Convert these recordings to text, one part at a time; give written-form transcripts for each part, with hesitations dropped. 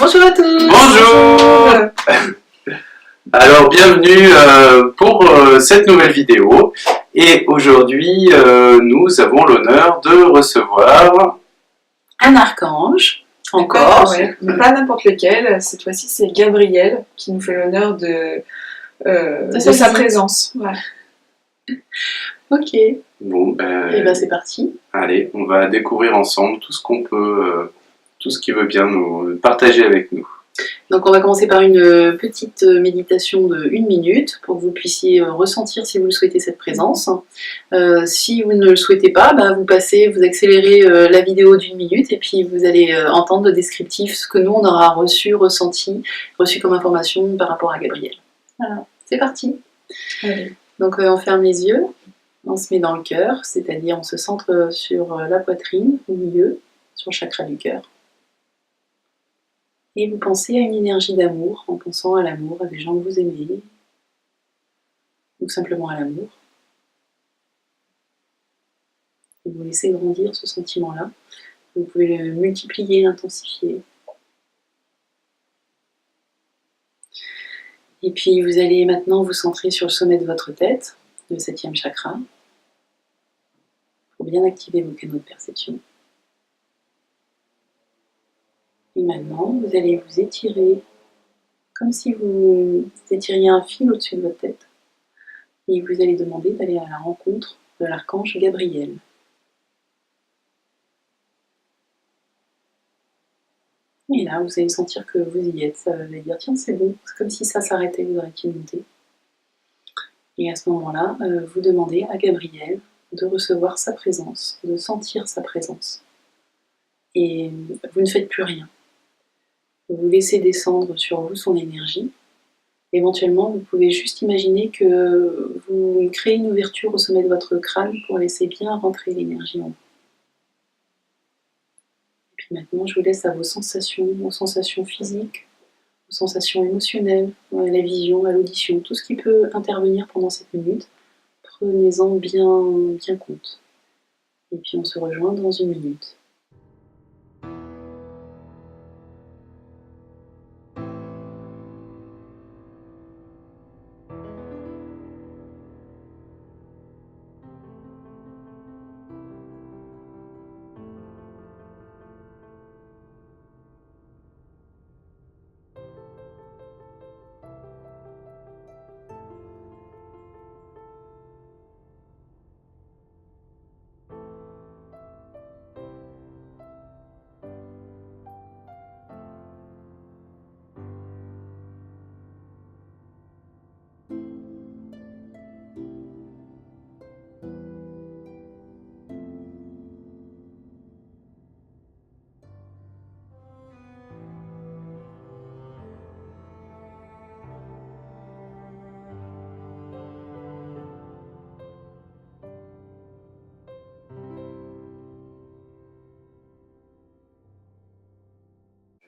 Bonjour à tous. Bonjour. Alors bienvenue pour cette nouvelle vidéo et aujourd'hui nous avons l'honneur de recevoir un archange, encore. Ouais, mais pas n'importe lequel, cette fois-ci c'est Gabriel qui nous fait l'honneur de sa présence. Voilà. Ok. Bon, Et ben c'est parti. Allez, on va découvrir ensemble tout ce qu'on peut, tout ce qu'il veut bien nous partager avec nous. Donc on va commencer par une petite méditation de 1 minute pour que vous puissiez ressentir si vous le souhaitez cette présence. Si vous ne le souhaitez pas, vous accélérez la vidéo d'1 minute et puis vous allez entendre le descriptif, ce que nous on aura reçu comme information par rapport à Gabriel. Voilà, c'est parti. Allez. Donc on ferme les yeux, on se met dans le cœur, c'est-à-dire on se centre sur la poitrine, au milieu, sur le chakra du cœur. Et vous pensez à une énergie d'amour, en pensant à l'amour, à des gens que vous aimez, ou simplement à l'amour. Et vous laissez grandir ce sentiment-là. Vous pouvez le multiplier, l'intensifier. Et puis vous allez maintenant vous centrer sur le sommet de votre tête, le 7e chakra, pour bien activer vos canaux de perception. Et maintenant, vous allez vous étirer comme si vous étiriez un fil au-dessus de votre tête. Et vous allez demander d'aller à la rencontre de l'archange Gabriel. Et là, vous allez sentir que vous y êtes. Ça va dire, tiens, c'est bon. C'est comme si ça s'arrêtait, vous arrêtiez de monter. Et à ce moment-là, vous demandez à Gabriel de recevoir sa présence, de sentir sa présence. Et vous ne faites plus rien. Vous laissez descendre sur vous son énergie. Éventuellement, vous pouvez juste imaginer que vous créez une ouverture au sommet de votre crâne pour laisser bien rentrer l'énergie en vous. Et puis maintenant, je vous laisse à vos sensations physiques, aux sensations émotionnelles, à la vision, à l'audition, tout ce qui peut intervenir pendant cette minute. Prenez-en bien compte. Et puis on se rejoint dans 1 minute.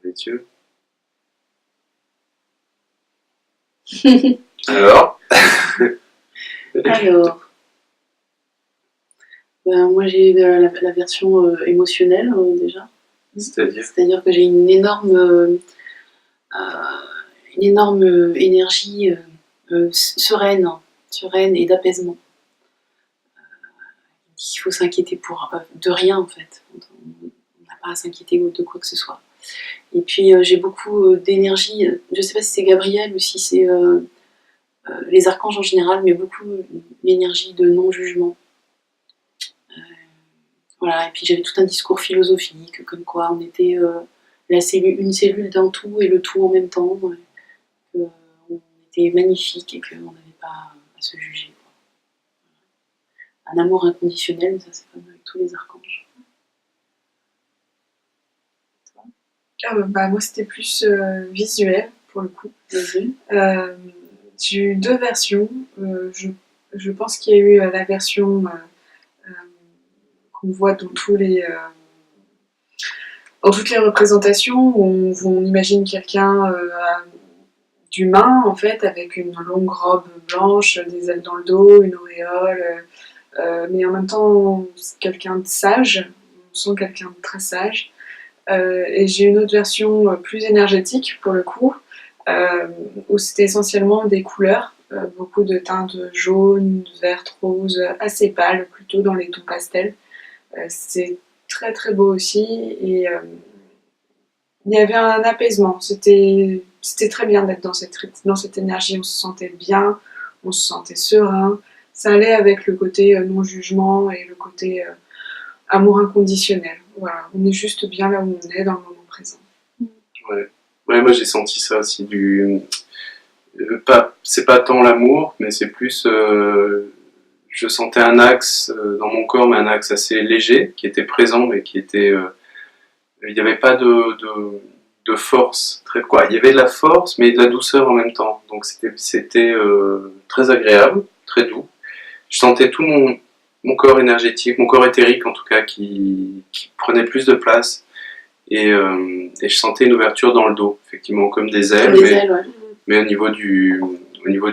Messieurs. Alors Moi j'ai la version émotionnelle déjà. C'est-à-dire que j'ai une énorme énergie sereine et d'apaisement. Il faut s'inquiéter de rien en fait. On n'a pas à s'inquiéter de quoi que ce soit. Et puis j'ai beaucoup d'énergie, je ne sais pas si c'est Gabriel ou si c'est les archanges en général, mais beaucoup d'énergie de non-jugement. Voilà, et puis j'avais tout un discours philosophique, comme quoi on était une cellule d'un tout et le tout en même temps, qu'on était magnifique et qu'on n'avait pas à se juger. Un amour inconditionnel, ça c'est comme avec tous les archanges. Moi c'était plus visuel pour le coup. J'ai eu 2 versions. Je pense qu'il y a eu la version qu'on voit dans toutes les représentations où on imagine quelqu'un d'humain en fait, avec une longue robe blanche, des ailes dans le dos, une auréole, mais en même temps quelqu'un de sage. On sent quelqu'un de très sage. Et j'ai une autre version plus énergétique pour le coup, où c'était essentiellement des couleurs, beaucoup de teintes jaunes, vertes, roses, assez pâles, plutôt dans les tons pastels. C'est très très beau aussi, et il y avait un apaisement. C'était très bien d'être dans cette énergie. On se sentait bien, on se sentait serein. Ça allait avec le côté non-jugement et le côté amour inconditionnel. Voilà, on est juste bien là où on est, dans le moment présent. Ouais, ouais, moi j'ai senti ça aussi. C'est pas tant l'amour, mais c'est plus. Je sentais un axe dans mon corps, mais un axe assez léger, qui était présent, mais qui était. Il n'y avait pas de force. Il y avait de la force, mais de la douceur en même temps. Donc c'était très agréable, très doux. Je sentais tout mon corps énergétique, mon corps éthérique en tout cas, qui prenait plus de place. Et je sentais une ouverture dans le dos, effectivement, comme des ailes, Ouais. mais au niveau du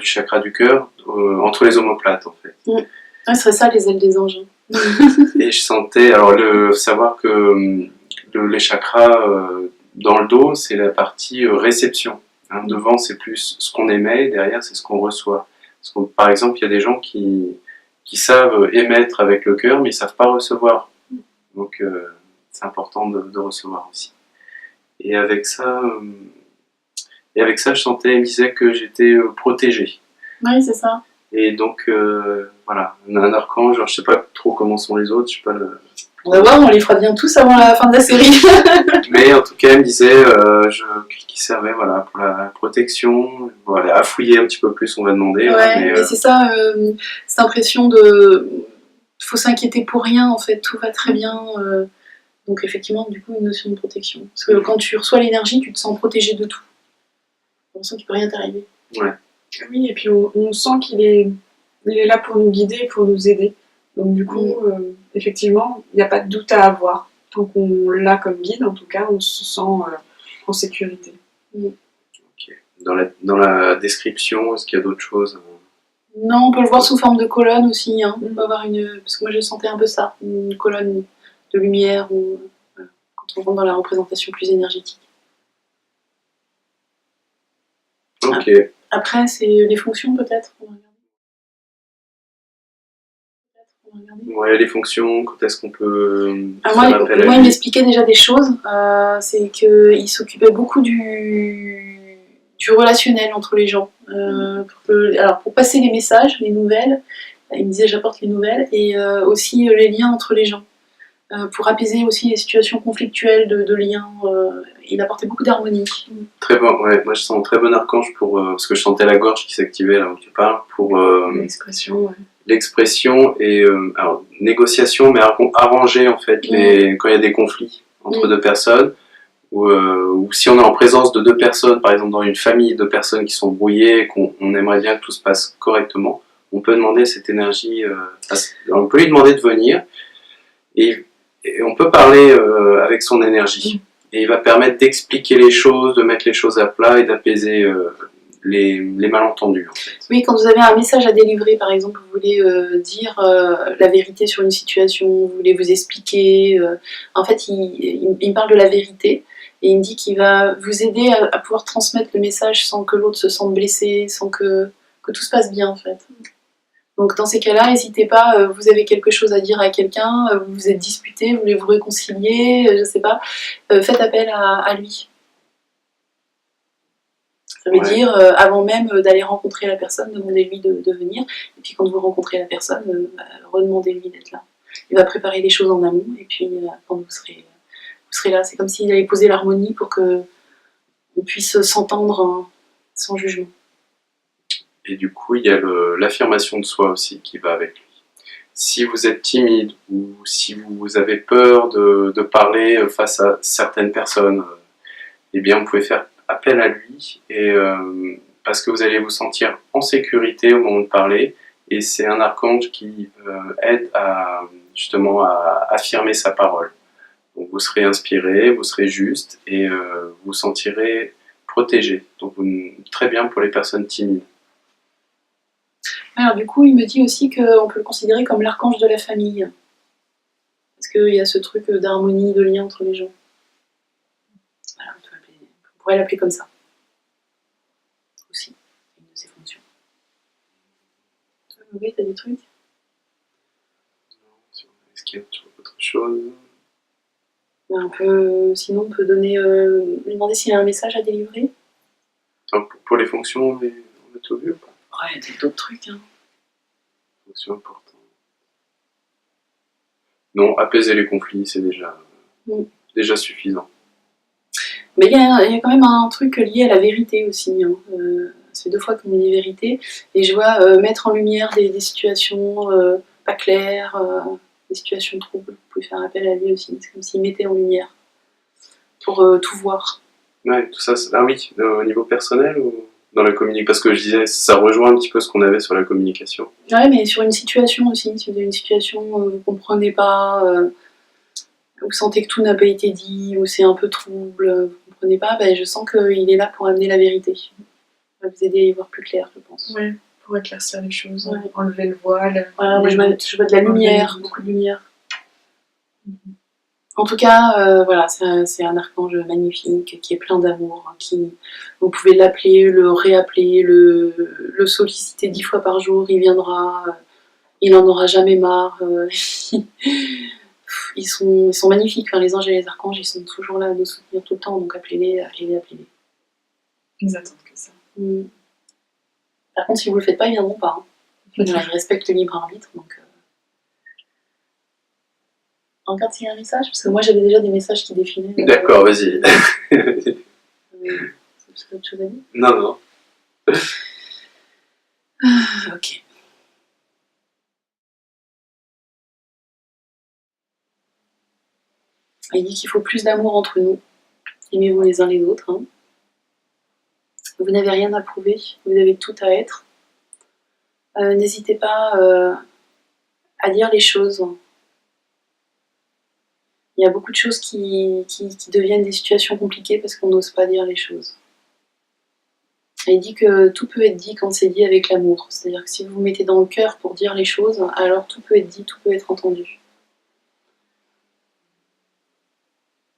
chakra du cœur, entre les omoplates en fait. Ouais, ce serait ça les ailes des anges. Et je sentais, alors savoir que les chakras dans le dos, c'est la partie réception. Hein. Devant, c'est plus ce qu'on émet, et derrière, c'est ce qu'on reçoit. Par exemple, il y a des gens qui savent émettre avec le cœur, mais ils ne savent pas recevoir. Donc, c'est important de recevoir aussi. Et avec ça, je sentais, il me disait que j'étais protégé. Oui, c'est ça. Et donc, voilà, un archange, alors, je sais pas trop comment sont les autres, je sais pas On va voir, on les fera bien tous avant la fin de la série. Mais en tout cas, il me disait qu'il servait voilà, pour la protection. Voilà, à fouiller un petit peu plus, on va demander. Ouais, mais c'est ça, cette impression de. Faut s'inquiéter pour rien, en fait, tout va très bien. Donc, effectivement, du coup, une notion de protection. Parce que quand tu reçois l'énergie, tu te sens protégé de tout. On sent qu'il peut rien t'arriver. Ouais. Oui, et puis on sent qu'il est là pour nous guider, pour nous aider. Donc, du coup, effectivement, il n'y a pas de doute à avoir. Tant qu'on l'a comme guide, en tout cas, on se sent en sécurité. Okay. Dans la description, est-ce qu'il y a d'autres choses? Non, on peut le voir sous forme de colonne aussi. Hein. On peut avoir parce que moi, je sentais un peu ça, une colonne de lumière ou quand on rentre dans la représentation plus énergétique. Ok. Après, c'est les fonctions peut-être. Ouais, les fonctions, quand est-ce qu'on peut moi, il m'expliquait déjà des choses. C'est qu'il s'occupait beaucoup du relationnel entre les gens. Pour passer les messages, les nouvelles, il me disait j'apporte les nouvelles, et aussi les liens entre les gens. Pour apaiser aussi les situations conflictuelles de liens. Il apportait beaucoup d'harmonie. Très bon, ouais. Moi je sens un très bon archange parce que je sentais la gorge qui s'activait là où tu parles, pour l'expression, ouais. L'expression et alors, négociation, mais arranger en fait quand il y a des conflits entre deux personnes, ou si on est en présence de deux personnes, par exemple dans une famille, deux personnes qui sont brouillées et qu'on aimerait bien que tout se passe correctement, on peut demander cette énergie, on peut lui demander de venir et on peut parler avec son énergie. Et il va permettre d'expliquer les choses, de mettre les choses à plat et d'apaiser les malentendus. En fait. Oui, quand vous avez un message à délivrer, par exemple, vous voulez dire la vérité sur une situation, vous voulez vous expliquer. En fait, il me parle de la vérité et il me dit qu'il va vous aider à pouvoir transmettre le message sans que l'autre se sente blessé, sans que tout se passe bien, en fait. Donc dans ces cas-là, n'hésitez pas, vous avez quelque chose à dire à quelqu'un, vous vous êtes disputé, vous voulez vous réconcilier, je sais pas, faites appel à lui. Ça veut dire, avant même d'aller rencontrer la personne, demandez-lui de venir, et puis quand vous rencontrez la personne, redemandez-lui d'être là. Il va préparer les choses en amont, et puis quand vous serez là, c'est comme s'il allait poser l'harmonie pour qu'on puisse s'entendre sans jugement. Et du coup, il y a l'affirmation de soi aussi qui va avec lui. Si vous êtes timide ou si vous avez peur de parler face à certaines personnes, eh bien, vous pouvez faire appel à lui parce que vous allez vous sentir en sécurité au moment de parler. Et c'est un archange qui aide justement à affirmer sa parole. Donc vous serez inspiré, vous serez juste et vous vous sentirez protégé. Donc très bien pour les personnes timides. Alors du coup, il me dit aussi qu'on peut le considérer comme l'archange de la famille. Parce qu'il y a ce truc d'harmonie, de lien entre les gens. pourrait l'appeler comme ça. Aussi, une de ses fonctions. Toi, Mauvais, t'as des trucs? Est-ce qu'il y a autre chose? Sinon, on peut lui demander s'il y a un message à délivrer. Donc, pour les fonctions, on a tout vu ou pas? Ouais, il y a d'autres trucs. Hein. Fonctions importantes. Non, apaiser les conflits, c'est déjà suffisant. Mais il y a quand même un truc lié à la vérité aussi. Hein. Ça fait 2 fois qu'on me dit vérité. Et je vois mettre en lumière des situations pas claires, des situations troubles. Vous pouvez faire appel à lui aussi. C'est comme s'il mettait en lumière pour tout voir. Ouais, tout ça, ah oui, au niveau personnel ou dans la communication? Parce que je disais, ça rejoint un petit peu ce qu'on avait sur la communication. Ouais, mais sur une situation aussi. Si vous avez une situation où vous ne comprenez pas, vous sentez que tout n'a pas été dit, ou c'est un peu trouble, vous ne comprenez pas, ben, je sens qu'il est là pour amener la vérité. Il va vous aider à y voir plus clair, je pense. Ouais, pour éclaircir les choses, Ouais. enlever le voile. Voilà, moi je vois de la lumière, beaucoup de lumière. En tout cas, voilà, c'est un archange magnifique, qui est plein d'amour, vous pouvez l'appeler, le réappeler, le solliciter 10 fois par jour, il viendra, il n'en aura jamais marre. Ils sont magnifiques, enfin, les anges et les archanges, ils sont toujours là à nous soutenir tout le temps, donc appelez-les. Ils attendent que ça. Par contre, si vous le faites pas, ils viendront pas. Hein. Voilà, ils respectent le libre arbitre, donc... Encore s'il y a un message, parce que moi j'avais déjà des messages qui défilaient. D'accord, vas-y. C'est autre chose à dire? Non. Ok. Il dit qu'il faut plus d'amour entre nous. Aimez-vous les uns les autres. Hein. Vous n'avez rien à prouver, vous avez tout à être. N'hésitez pas à dire les choses. Il y a beaucoup de choses qui deviennent des situations compliquées parce qu'on n'ose pas dire les choses. Et il dit que tout peut être dit quand c'est dit avec l'amour. C'est-à-dire que si vous vous mettez dans le cœur pour dire les choses, alors tout peut être dit, tout peut être entendu.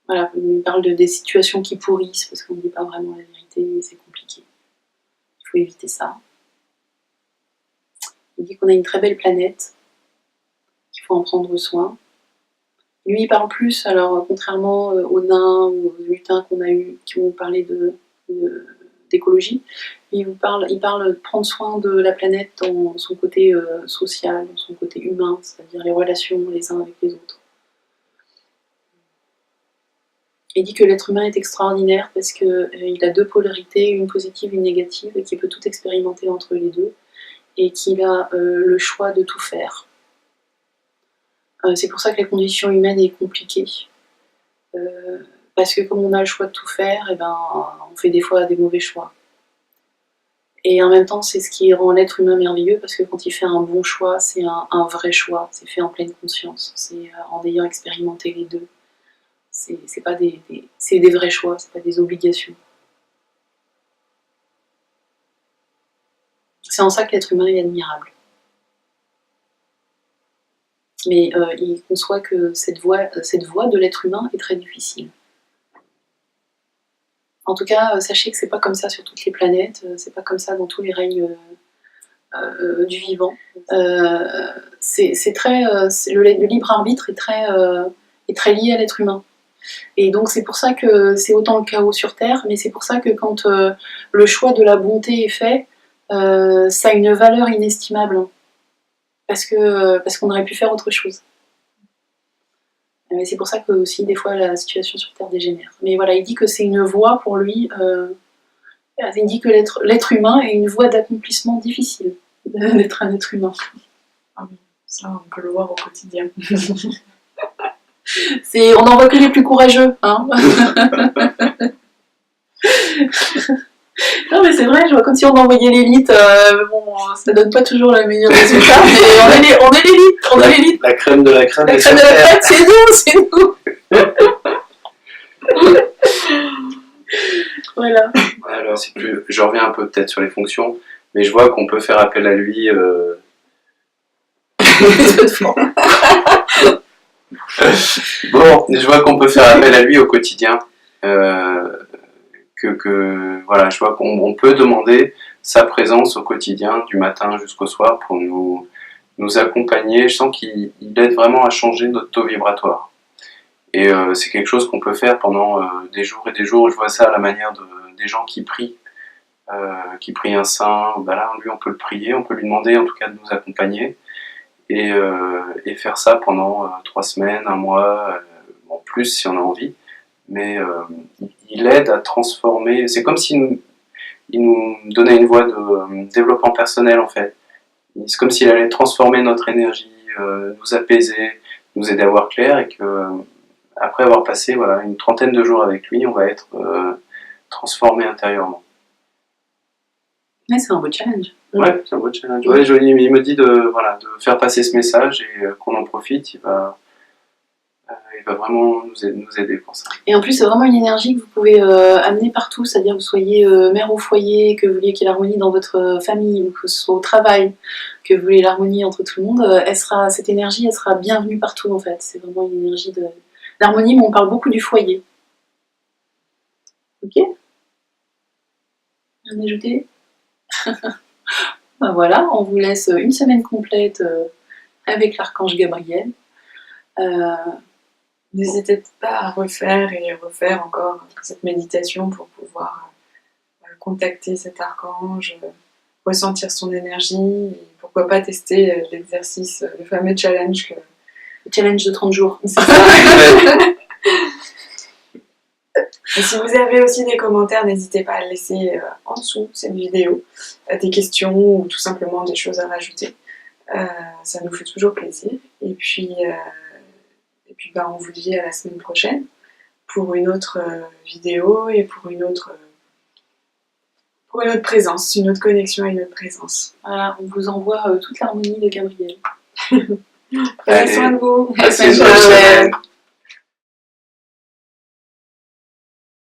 Voilà, il parle des situations qui pourrissent parce qu'on ne dit pas vraiment la vérité et c'est compliqué. Il faut éviter ça. Il dit qu'on a une très belle planète, qu'il faut en prendre soin. Lui, il parle plus, alors contrairement aux nains ou aux lutins qu'on a eu, qui ont parlé d'écologie, il parle de prendre soin de la planète dans son côté social, dans son côté humain, c'est-à-dire les relations les uns avec les autres. Il dit que l'être humain est extraordinaire parce qu'il a 2 polarités, une positive et une négative, et qu'il peut tout expérimenter entre les deux, et qu'il a le choix de tout faire. C'est pour ça que la condition humaine est compliquée. Parce que comme on a le choix de tout faire, et ben, on fait des fois des mauvais choix. Et en même temps, c'est ce qui rend l'être humain merveilleux, parce que quand il fait un bon choix, c'est un vrai choix, c'est fait en pleine conscience, c'est en ayant expérimenté les deux. C'est des vrais choix, c'est pas des obligations. C'est en ça que l'être humain est admirable. Mais il conçoit que cette voie de l'être humain est très difficile. En tout cas, sachez que c'est pas comme ça sur toutes les planètes, c'est pas comme ça dans tous les règnes du vivant. Le libre arbitre est très lié à l'être humain. Et donc c'est pour ça que c'est autant le chaos sur Terre, mais c'est pour ça que quand le choix de la bonté est fait, ça a une valeur inestimable. Parce qu'on aurait pu faire autre chose. Mais c'est pour ça que aussi des fois la situation sur Terre dégénère. Mais voilà, il dit que c'est une voie pour lui. Il dit que l'être humain est une voie d'accomplissement difficile d'être un être humain. Ah oui, ça on peut le voir au quotidien. On n'en voit que les plus courageux, hein. Non mais c'est vrai, je vois comme si on envoyait l'élite, ça donne pas toujours le meilleur résultat, mais on est l'élite, La crème de la crème. La crème de la crème, c'est nous. Voilà. Alors, je reviens un peu peut-être sur les fonctions, mais je vois qu'on peut faire appel à lui. Bon, je vois qu'on peut faire appel à lui au quotidien. voilà, je vois qu'on peut demander sa présence au quotidien, du matin jusqu'au soir, pour nous accompagner. Je sens qu'il aide vraiment à changer notre taux vibratoire. Et c'est quelque chose qu'on peut faire pendant des jours et des jours. Je vois ça à la manière des gens qui prient un saint. Ben là, lui, on peut le prier, on peut lui demander en tout cas de nous accompagner et faire ça pendant 3 semaines, 1 mois, en plus si on a envie. Mais il aide à transformer. C'est comme s'il nous donnait une voie de développement personnel en fait. C'est comme s'il allait transformer notre énergie, nous apaiser, nous aider à voir clair, et que après avoir passé voilà, une 30aine de jours avec lui, on va être transformé intérieurement. Ouais, c'est un beau challenge. Ouais, c'est un beau challenge. Ouais, il me dit de faire passer ce message et qu'on en profite. Il va vraiment nous aider pour ça. Et en plus, c'est vraiment une énergie que vous pouvez amener partout, c'est-à-dire que vous soyez mère au foyer, que vous vouliez qu'il y ait l'harmonie dans votre famille, ou que ce soit au travail, que vous voulez l'harmonie entre tout le monde, cette énergie, elle sera bienvenue partout en fait. C'est vraiment une énergie d'harmonie, mais on parle beaucoup du foyer. Ok ? Rien à ajouter ? Ben voilà, on vous laisse une semaine complète avec l'archange Gabriel. N'hésitez pas à refaire et refaire encore cette méditation pour pouvoir contacter cet archange, ressentir son énergie, et pourquoi pas tester l'exercice, le fameux challenge. Le challenge de 30 jours. C'est ça. Et si vous avez aussi des commentaires, n'hésitez pas à le laisser en dessous de cette vidéo, des questions ou tout simplement des choses à rajouter. Ça nous fait toujours plaisir. Et puis on vous dit à la semaine prochaine pour une autre vidéo et pour une autre présence, une autre connexion à une autre présence. Voilà, on vous envoie toute l'harmonie de Gabriel. Prenez soin de vous. À la semaine prochaine.